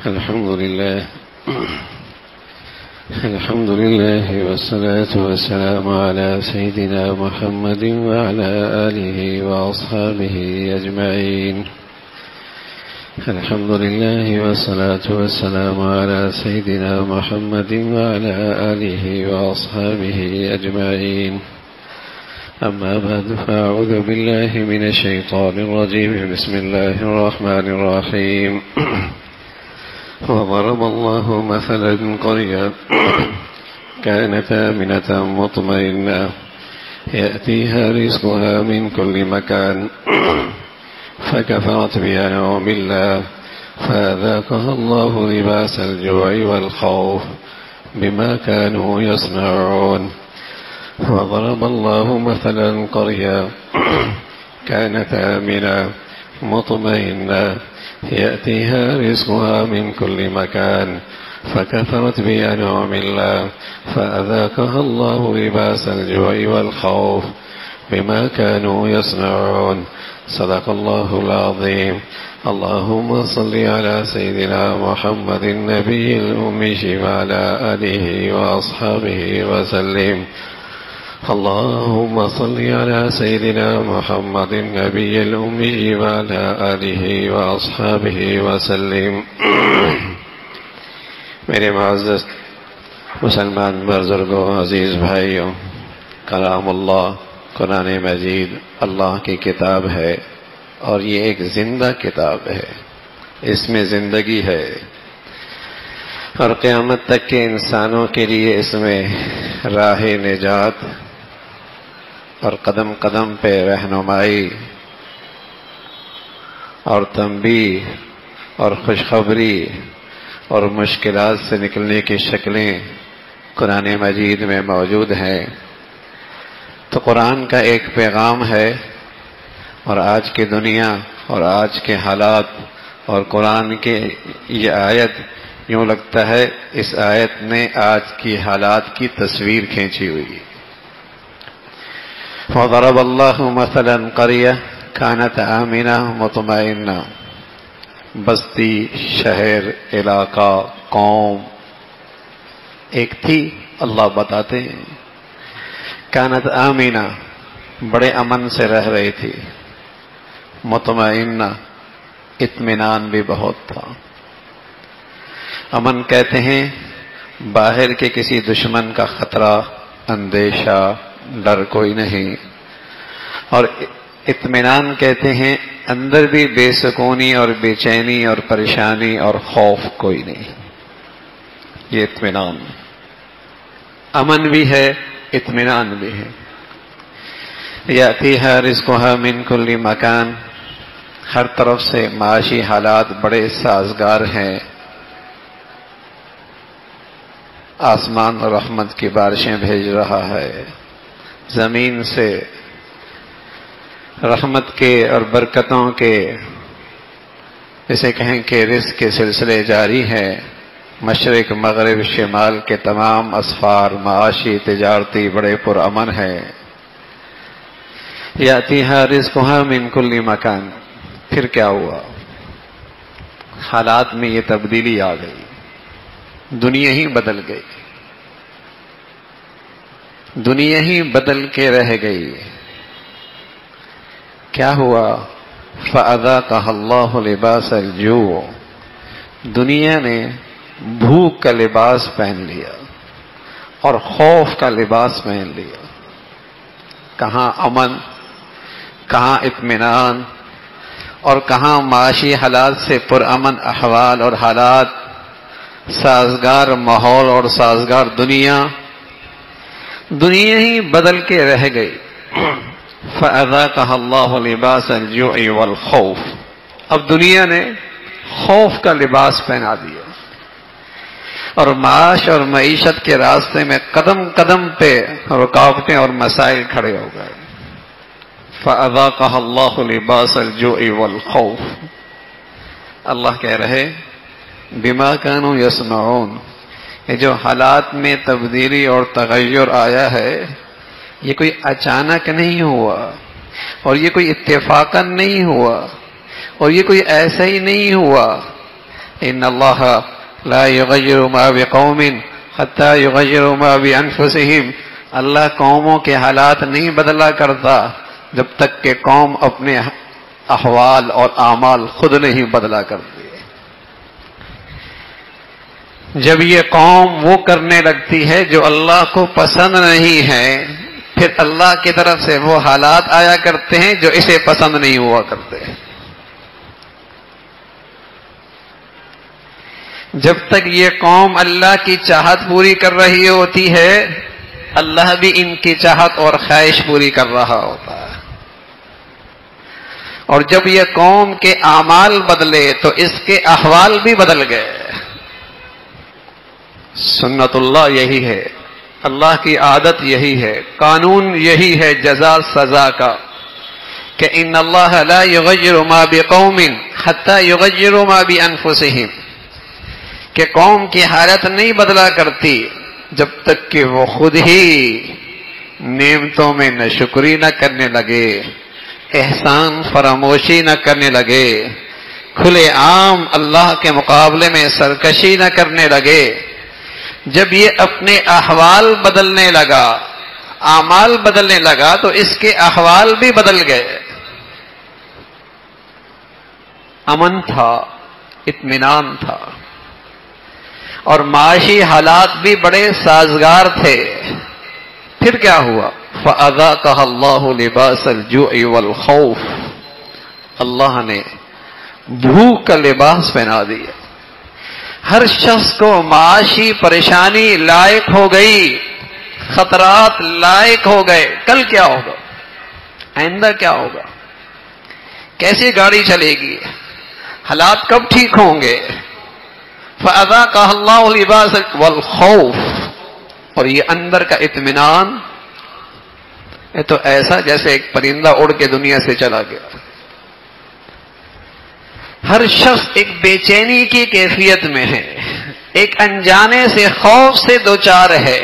الحمد لله والصلاة والسلام على سيدنا محمد وعلى آله وأصحابه أجمعين. الحمد لله والصلاة والسلام على سيدنا محمد وعلى آله وأصحابه أجمعين. أما بعد فأعوذ بالله من الشيطان الرجيم. بسم الله الرحمن الرحيم. وضرب الله مثلا قرية كانت آمنة مطمئنة يأتيها رزقها من كل مكان فكفرت بأنعم الله فأذاقها الله لباس الجوع والخوف بما كانوا يصنعون. وضرب الله مثلا قرية كانت آمنة مطمئنة يأتيها رزقها من كل مكان فكفرت بأنعم الله فأذاقها الله لباس الجوع والخوف بما كانوا يصنعون. صدق الله العظيم. اللهم صل على سيدنا محمد النبي الأمي وعلى آله وأصحابه وسلم. اللهم صل على سيدنا محمد النبي الأمي وعلى آله وأصحابه وسلم. میرے معزز مسلمان بزرگوں، عزیز بھائیوں، کلام اللہ قرآن مجید اللہ کی کتاب ہے اور یہ ایک زندہ کتاب ہے، اس میں زندگی ہے اور قیامت تک کے انسانوں کے لیے اس میں راہ نجات اور قدم قدم پہ رہنمائی اور تنبیہ اور خوشخبری اور مشکلات سے نکلنے کی شکلیں قرآن مجید میں موجود ہیں. تو قرآن کا ایک پیغام ہے اور آج کی دنیا اور آج کے حالات اور قرآن کے یہ آیت یوں لگتا ہے اس آیت نے آج کی حالات کی تصویر کھینچی ہوئی. وضرب اللہ مثلا قریہ کانت آمنہ مطمئنہ، بستی، شہر، علاقہ، قوم ایک تھی. اللہ بتاتے ہیں کانت آمنہ، بڑے امن سے رہ رہی تھی، مطمئنہ، اطمینان بھی بہت تھا. امن کہتے ہیں باہر کے کسی دشمن کا خطرہ، اندیشہ، ڈر کوئی نہیں، اور اطمینان کہتے ہیں اندر بھی بے سکونی اور بے چینی اور پریشانی اور خوف کوئی نہیں. یہ اطمینان، امن بھی ہے، اطمینان بھی ہے. یاتیہا رزقہا من کل مکان، ہر طرف سے معاشی حالات بڑے سازگار ہیں. آسمان رحمت کی بارشیں بھیج رہا ہے، زمین سے رحمت کے اور برکتوں کے جسے کہیں کہ رزق کے سلسلے جاری ہیں. مشرق مغرب شمال کے تمام اسفار معاشی تجارتی بڑے پرامن ہیں. یاتیہا رزقہا من کل مکان. پھر کیا ہوا؟ حالات میں یہ تبدیلی آ گئی، دنیا ہی بدل گئی، دنیا ہی بدل کے رہ گئی. کیا ہوا؟ فَأَذَاقَهَا اللَّهُ لِبَاسَ الْجُوعِ، دنیا نے بھوک کا لباس پہن لیا اور خوف کا لباس پہن لیا. کہاں امن، کہاں اطمینان، اور کہاں معاشی حالات سے پرامن احوال اور حالات، سازگار ماحول اور سازگار دنیا. دنیا ہی بدل کے رہ گئی. فَأَذَاقَهَا اللَّهُ لِبَاسَ الْجُوعِ وَالْخَوْفِ، اب دنیا نے خوف کا لباس پہنا دیا اور معاش اور معیشت کے راستے میں قدم قدم پہ رکاوٹیں اور مسائل کھڑے ہو گئے. فَأَذَاقَهَا اللَّهُ لِبَاسَ الْجُوعِ وَالْخَوْفِ. اللہ کہہ رہے بما كانوا يصنعون، یہ جو حالات میں تبدیلی اور تغیر آیا ہے یہ کوئی اچانک نہیں ہوا اور یہ کوئی اتفاقاً نہیں ہوا اور یہ کوئی ایسا ہی نہیں ہوا. ان اللہ لا یغیر ما بقوم حتی یغیروا ما بانفسہم، اللہ قوموں کے حالات نہیں بدلا کرتا جب تک کہ قوم اپنے احوال اور اعمال خود نہیں بدلا کرتی۔ جب یہ قوم وہ کرنے لگتی ہے جو اللہ کو پسند نہیں ہے، پھر اللہ کی طرف سے وہ حالات آیا کرتے ہیں جو اسے پسند نہیں ہوا کرتے۔ جب تک یہ قوم اللہ کی چاہت پوری کر رہی ہوتی ہے، اللہ بھی ان کی چاہت اور خواہش پوری کر رہا ہوتا ہے، اور جب یہ قوم کے اعمال بدلے تو اس کے احوال بھی بدل گئے۔ سنت اللہ یہی ہے، اللہ کی عادت یہی ہے، قانون یہی ہے جزا سزا کا، کہ ان اللہ لا یغیر ما بقوم حتی یغیروا ما بانفسہم، کہ قوم کی حالت نہیں بدلا کرتی جب تک کہ وہ خود ہی نعمتوں میں ناشکری نہ کرنے لگے، احسان فراموشی نہ کرنے لگے، کھلے عام اللہ کے مقابلے میں سرکشی نہ کرنے لگے۔ جب یہ اپنے احوال بدلنے لگا، اعمال بدلنے لگا، تو اس کے احوال بھی بدل گئے۔ امن تھا، اطمینان تھا، اور معاشی حالات بھی بڑے سازگار تھے۔ پھر کیا ہوا؟ فَأَذَاقَهَا اللَّهُ لِبَاسَ الْجُوعِ وَالْخَوْفِ، اللہ نے بھوک کا لباس پہنا دیا۔ ہر شخص کو معاشی پریشانی لائق ہو گئی، خطرات لائق ہو گئے۔ کل کیا ہوگا؟ آئندہ کیا ہوگا؟ کیسے گاڑی چلے گی؟ حالات کب ٹھیک ہوں گے؟ فَأَذَاقَهَا اللَّهُ لِبَاسَ وَالْخَوْفِ، اور یہ اندر کا اطمینان، یہ تو ایسا جیسے ایک پرندہ اڑ کے دنیا سے چلا گیا۔ ہر شخص ایک بے چینی کی کیفیت میں ہے، ایک انجانے سے خوف سے دوچار ہے،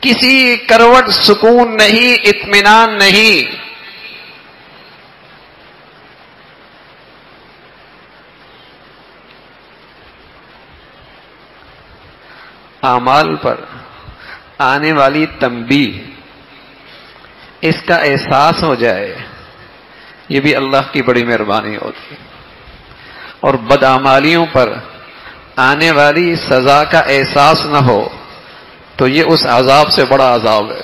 کسی کروٹ سکون نہیں، اطمینان نہیں۔ اعمال پر آنے والی تنبیہ، اس کا احساس ہو جائے، یہ بھی اللہ کی بڑی مہربانی ہوتی ہے، اور بدعمالیوں پر آنے والی سزا کا احساس نہ ہو تو یہ اس عذاب سے بڑا عذاب ہے۔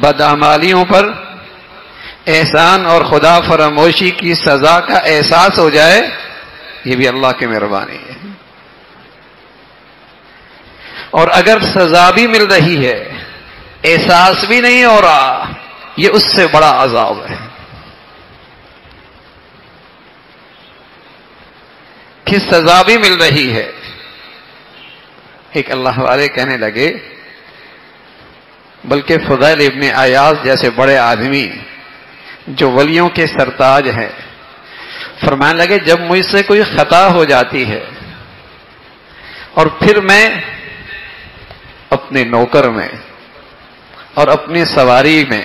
بدعمالیوں پر احسان اور خدا فراموشی کی سزا کا احساس ہو جائے، یہ بھی اللہ کی مہربانی ہے، اور اگر سزا بھی مل رہی ہے، احساس بھی نہیں ہو رہا، یہ اس سے بڑا عذاب ہے۔ کہ سزا بھی مل رہی ہے۔ ایک اللہ والے کہنے لگے، بلکہ فضیل ابن عیاض جیسے بڑے آدمی جو ولیوں کے سرتاج ہیں، فرمانے لگے جب مجھ سے کوئی خطا ہو جاتی ہے اور پھر میں اپنے نوکر میں اور اپنی سواری میں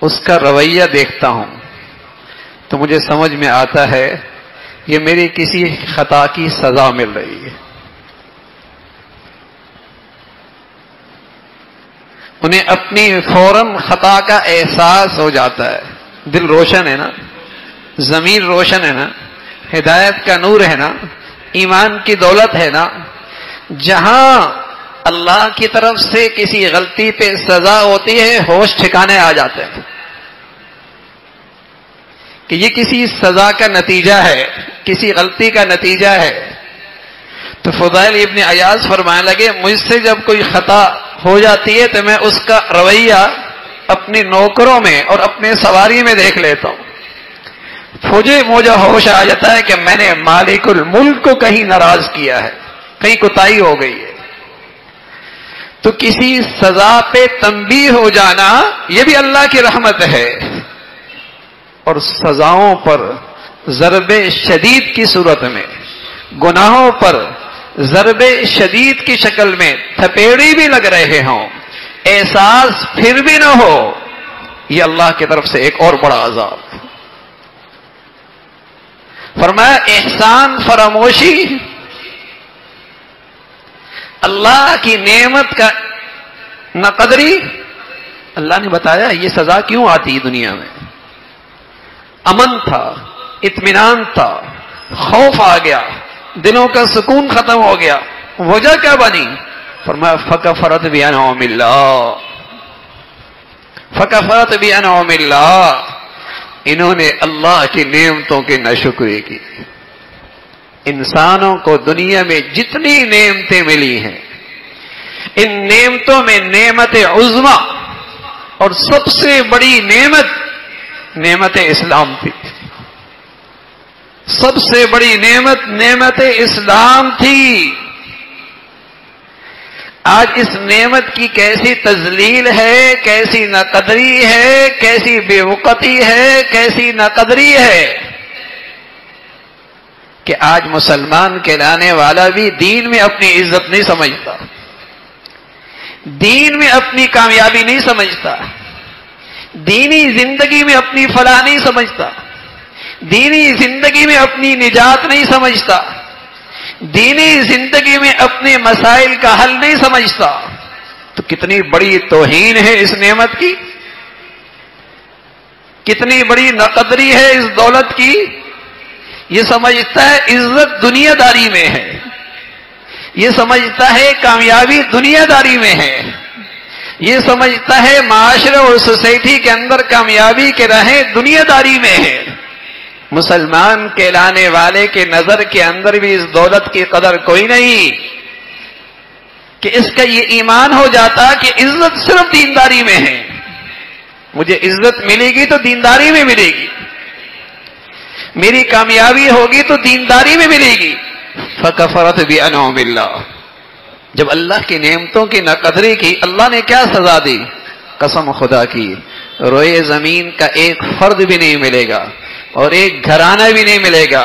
اس کا رویہ دیکھتا ہوں تو مجھے سمجھ میں آتا ہے یہ میری کسی خطا کی سزا مل رہی ہے۔ انہیں اپنی فوراً خطا کا احساس ہو جاتا ہے، دل روشن ہے نا، ضمیر روشن ہے نا، ہدایت کا نور ہے نا، ایمان کی دولت ہے نا، جہاں اللہ کی طرف سے کسی غلطی پہ سزا ہوتی ہے ہوش ٹھکانے آ جاتے ہیں کہ یہ کسی سزا کا نتیجہ ہے، کسی غلطی کا نتیجہ ہے۔ تو فضیل ابن عیاض فرمانے لگے مجھ سے جب کوئی خطا ہو جاتی ہے تو میں اس کا رویہ اپنے نوکروں میں اور اپنے سواری میں دیکھ لیتا ہوں، مجھے ہوش آ جاتا ہے کہ میں نے مالک الملک کو کہیں ناراض کیا ہے، کہیں کوتاہی ہو گئی ہے۔ تو کسی سزا پہ تنبیہ ہو جانا یہ بھی اللہ کی رحمت ہے، اور سزاؤں پر ضرب شدید کی صورت میں، گناہوں پر ضرب شدید کی شکل میں تھپیڑی بھی لگ رہے ہوں، احساس پھر بھی نہ ہو، یہ اللہ کی طرف سے ایک اور بڑا عذاب ہے۔ فرمایا احسان فراموشی، اللہ کی نعمت کا ناقدری۔ اللہ نے بتایا یہ سزا کیوں آتی دنیا میں۔ امن تھا، اطمینان تھا، خوف آ گیا، دلوں کا سکون ختم ہو گیا، وجہ کیا بنی؟ فرمایا فکفرت بانعم اللہ، فکفرت بانعم اللہ، انہوں نے اللہ کی نعمتوں کی ناشکری کی۔ انسانوں کو دنیا میں جتنی نعمتیں ملی ہیں، ان نعمتوں میں نعمت عظمی اور سب سے بڑی نعمت اسلام تھی۔ سب سے بڑی نعمت اسلام تھی۔ آج اس نعمت کی کیسی تذلیل ہے، کیسی ناقدری ہے، کیسی بے وقتی ہے، کیسی ناقدری ہے کہ آج مسلمان کہلانے والا بھی دین میں اپنی عزت نہیں سمجھتا، دین میں اپنی کامیابی نہیں سمجھتا، دینی زندگی میں اپنی فلاح نہیں سمجھتا، دینی زندگی میں اپنی نجات نہیں سمجھتا، دینی زندگی میں اپنے مسائل کا حل نہیں سمجھتا۔ تو کتنی بڑی توہین ہے اس نعمت کی، کتنی بڑی ناقدری ہے اس دولت کی۔ یہ سمجھتا ہے عزت دنیا داری میں ہے، یہ سمجھتا ہے کامیابی دنیا داری میں ہے، یہ سمجھتا ہے معاشرے اور سوسائٹی کے اندر کامیابی کے راہیں دنیا داری میں ہے۔ مسلمان کہلانے والے کے نظر کے اندر بھی اس دولت کی قدر کوئی نہیں کہ اس کا یہ ایمان ہو جاتا کہ عزت صرف دینداری میں ہے، مجھے عزت ملے گی تو دینداری میں ملے گی، میری کامیابی ہوگی تو دینداری میں ملے گی۔ فکفرت بانعم اللہ، جب اللہ کی نعمتوں کی ناقدری کی، اللہ نے کیا سزا دی؟ قسم خدا کی، روئے زمین کا ایک فرد بھی نہیں ملے گا اور ایک گھرانہ بھی نہیں ملے گا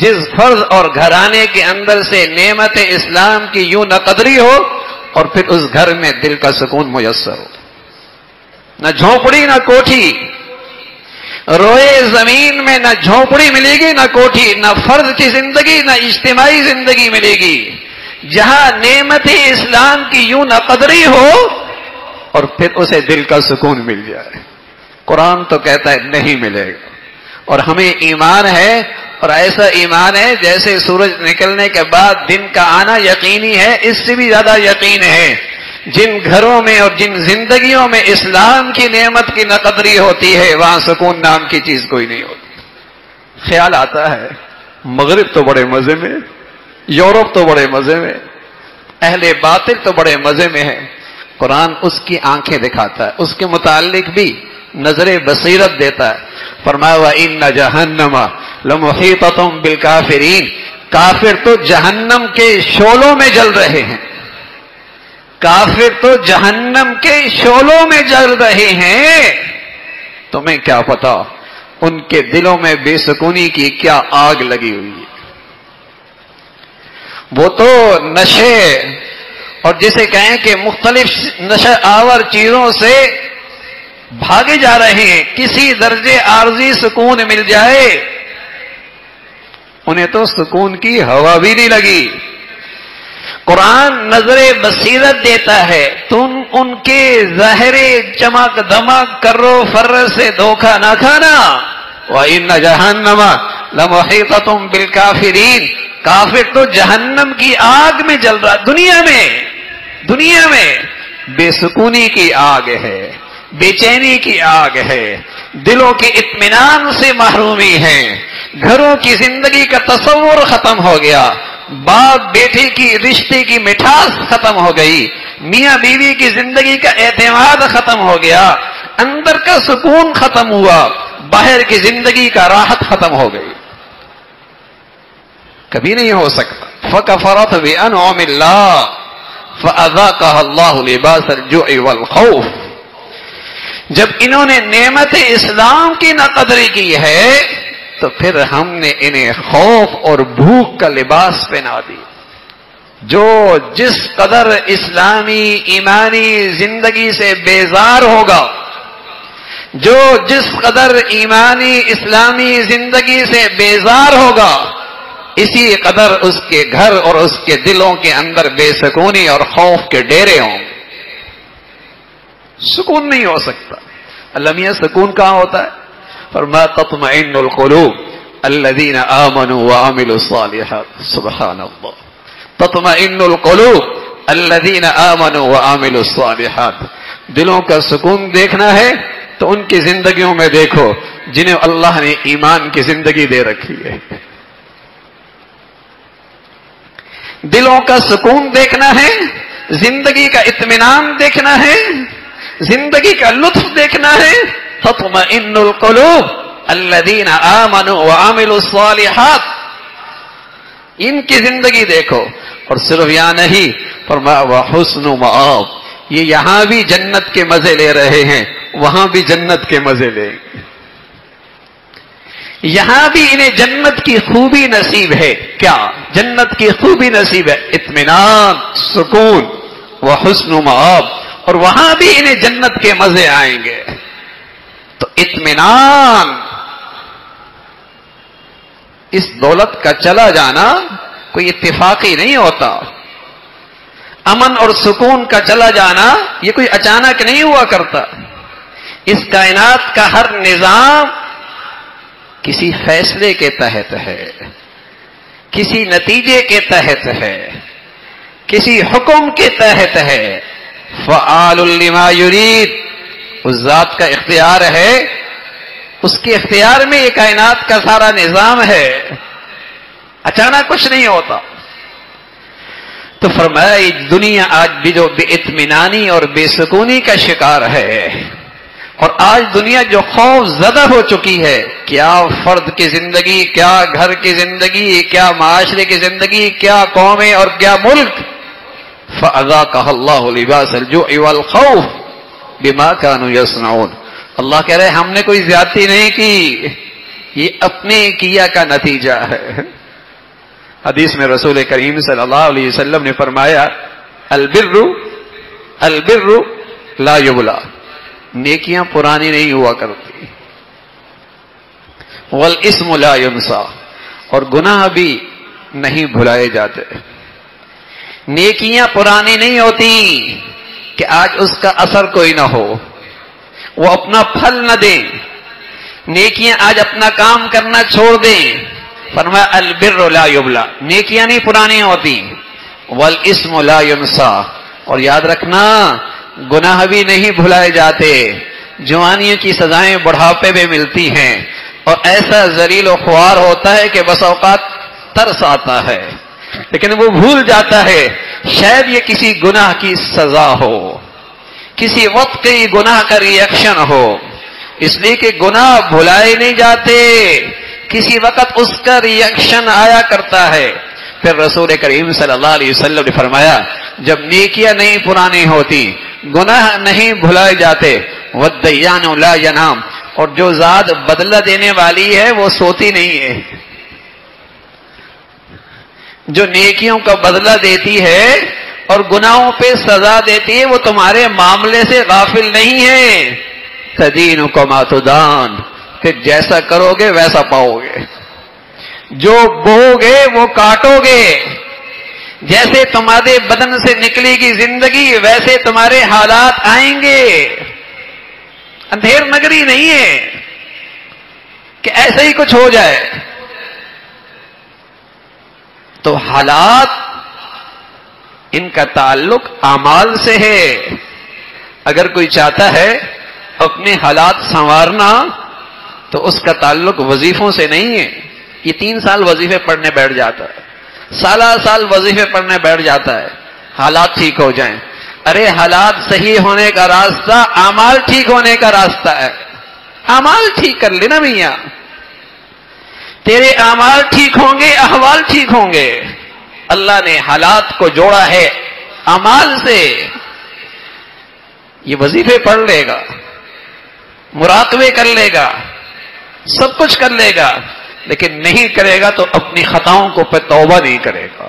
جس فرد اور گھرانے کے اندر سے نعمت اسلام کی یوں ناقدری ہو اور پھر اس گھر میں دل کا سکون میسر ہو۔ نہ جھونپڑی نہ کوٹھی، روئے زمین میں نہ جھونپڑی ملے گی نہ کوٹھی، نہ فرد کی زندگی نہ اجتماعی زندگی ملے گی، جہاں نعمت اسلام کی یوں ناقدری ہو اور پھر اسے دل کا سکون مل جائے۔ قرآن تو کہتا ہے نہیں ملے گا، اور ہمیں ایمان ہے، اور ایسا ایمان ہے جیسے سورج نکلنے کے بعد دن کا آنا یقینی ہے، اس سے بھی زیادہ یقین ہے جن گھروں میں اور جن زندگیوں میں اسلام کی نعمت کی ناقدری ہوتی ہے وہاں سکون نام کی چیز کوئی نہیں ہوتی۔ خیال آتا ہے مغرب تو بڑے مزے میں، یورپ تو بڑے مزے میں، اہل باطل تو بڑے مزے میں ہے۔ قرآن اس کی آنکھیں دکھاتا ہے، اس کے متعلق بھی نظر بصیرت دیتا ہے۔ فرمایا وَإِنَّ جَهَنَّمَ لَمُحِيطَةٌ بِالْكَافِرِينَ، کافر تو جہنم کے شعلوں میں جل رہے ہیں، کافر تو جہنم کے شعلوں میں جل رہے ہیں، تمہیں کیا پتا ان کے دلوں میں بے سکونی کی کیا آگ لگی ہوئی ہے۔ وہ تو نشے اور جسے کہیں کہ مختلف نشہ آور چیزوں سے بھاگے جا رہے ہیں، کسی درجے عارضی سکون مل جائے، انہیں تو سکون کی ہوا بھی نہیں لگی۔ قرآن نظر بصیرت دیتا ہے، تم ان کے ظاہر چمک دمک کرو فر سے دھوکہ نہ کھانا۔ وَإِنَّ جَهَنَّمَ لَمُحِيطَةٌ بِالْكَافِرِينَ، کافر تو جہنم کی آگ میں جل رہا۔ دنیا میں بے سکونی کی آگ ہے، بے چینی کی آگ ہے، دلوں کے اطمینان سے محرومی ہے، گھروں کی زندگی کا تصور ختم ہو گیا، باپ بیٹے کی رشتے کی مٹھاس ختم ہو گئی، میاں بیوی کی زندگی کا اعتماد ختم ہو گیا، اندر کا سکون ختم ہوا، باہر کی زندگی کا راحت ختم ہو گئی۔ کبھی نہیں ہو سکتا۔ فَكَفَرَتْ بِأَنْعُمِ اللَّهِ فَأَذَاقَهَا اللَّهُ لِبَاسَ الْجُوعِ وَالْخَوْفِ، جب انہوں نے نعمت اسلام کی ناقدری کی ہے تو پھر ہم نے انہیں خوف اور بھوک کا لباس پہنا دی۔ جو جس قدر اسلامی ایمانی زندگی سے بیزار ہوگا، جو جس قدر ایمانی اسلامی زندگی سے بیزار ہوگا، اسی قدر اس کے گھر اور اس کے دلوں کے اندر بے سکونی اور خوف کے ڈیرے ہوں گے۔ سکون نہیں ہو سکتا۔ اللہ میاں سکون کہاں ہوتا ہے؟ فرمایا تطمئن القلوب الذین آمنوا وعملوا الصالحات۔ سبحان اللہ، تطمئن القلوب الذین آمنوا وعملوا الصالحات۔ دلوں کا سکون دیکھنا ہے تو ان کی زندگیوں میں دیکھو جنہیں اللہ نے ایمان کی زندگی دے رکھی ہے۔ دلوں کا سکون دیکھنا ہے، زندگی کا اطمینان دیکھنا ہے، زندگی کا لطف دیکھنا ہے، تطمئن القلوب الذین آمنوا وعملوا الصالحات، ان کی زندگی دیکھو۔ اور صرف یہاں نہیں، فرمایا وحسن مآب، یہ یہاں بھی جنت کے مزے لے رہے ہیں، وہاں بھی جنت کے مزے لیں گے۔ یہاں بھی انہیں جنت کی خوبی نصیب ہے۔ کیا جنت کی خوبی نصیب ہے؟ اطمینان، سکون وحسن مآب، اور وہاں بھی انہیں جنت کے مزے آئیں گے۔ تو اطمینان، اس دولت کا چلا جانا کوئی اتفاقی نہیں ہوتا۔ امن اور سکون کا چلا جانا یہ کوئی اچانک نہیں ہوا کرتا۔ اس کائنات کا ہر نظام کسی فیصلے کے تحت ہے، کسی نتیجے کے تحت ہے، کسی حکم کے تحت ہے۔ فعال لما یرید، اس ذات کا اختیار ہے، اس کے اختیار میں یہ کائنات کا سارا نظام ہے، اچانک کچھ نہیں ہوتا۔ تو فرمایا دنیا آج بھی جو بے اطمینانی اور بے سکونی کا شکار ہے، اور آج دنیا جو خوف زدہ ہو چکی ہے، کیا فرد کی زندگی، کیا گھر کی زندگی، کیا معاشرے کی زندگی، کیا قومیں اور کیا ملک، فَأَذَاقَهَا اللَّهُ لِبَاسَ الْجُوعِ وَالْخَوْفِ بِمَا كَانُوا يَصْنَعُونَ۔ اللہ کہہ رہے ہم نے کوئی زیادتی نہیں کی، یہ اپنے کیا کا نتیجہ ہے۔ حدیث میں رسول کریم صلی اللہ علیہ وسلم نے فرمایا البر لا یبلا، نیکیاں پرانی نہیں ہوا کرتی، والاسم لا ینسا، اور گناہ بھی نہیں بھلائے جاتے۔ نیکیاں پرانی نہیں ہوتی کہ آج اس کا اثر کوئی نہ ہو، وہ اپنا پھل نہ دیں، نیکیاں آج اپنا کام کرنا چھوڑ دیں۔ فرمایا البر لا یبلا، نیکیاں نہیں پرانی ہوتی، والاسم لا ینسا، اور یاد رکھنا گناہ بھی نہیں بھلائے جاتے۔ جوانیوں کی سزائیں بڑھاپے میں ملتی ہیں، اور ایسا ذلیل و خوار ہوتا ہے کہ بس اوقات ترس آتا ہے، لیکن وہ بھول جاتا ہے شاید یہ کسی گناہ کی سزا ہو، کسی وقت کے گناہ کا ریئیکشن ہو، اس لیے کہ گناہ بھلائے نہیں جاتے، کسی وقت اس کا ریئیکشن آیا کرتا ہے۔ پھر رسول کریم صلی اللہ علیہ وسلم نے فرمایا جب نیکیاں نہیں پرانی ہوتی، گناہ نہیں بھلائے جاتے، وَالدَّيَّانُ لَا يَنَامُ، اور جو ذات بدلہ دینے والی ہے وہ سوتی نہیں ہے، جو نیکیوں کا بدلہ دیتی ہے اور گناہوں پہ سزا دیتی ہے وہ تمہارے معاملے سے غافل نہیں ہے۔ تدین کما تدان، کہ جیسا کرو گے ویسا پاؤ گے، جو بو گے وہ کاٹو گے، جیسے تمہارے بدن سے نکلے گی زندگی ویسے تمہارے حالات آئیں گے۔ اندھیر نگری نہیں ہے کہ ایسے ہی کچھ ہو جائے۔ تو حالات ان کا تعلق اعمال سے ہے۔ اگر کوئی چاہتا ہے اپنے حالات سنوارنا تو اس کا تعلق وظیفوں سے نہیں ہے۔ یہ 3 سال وظیفے پڑھنے بیٹھ جاتا ہے، سالہ سال وظیفے پڑھنے بیٹھ جاتا ہے حالات ٹھیک ہو جائیں۔ ارے حالات صحیح ہونے کا راستہ اعمال ٹھیک ہونے کا راستہ ہے۔ اعمال ٹھیک کر لینا میاں، تیرے اعمال ٹھیک ہوں گے، احوال ٹھیک ہوں گے۔ اللہ نے حالات کو جوڑا ہے اعمال سے۔ یہ وظیفے پڑھ لے گا، مراقبے کر لے گا، سب کچھ کر لے گا، لیکن نہیں کرے گا تو اپنی خطاؤں کو پہ توبہ نہیں کرے گا،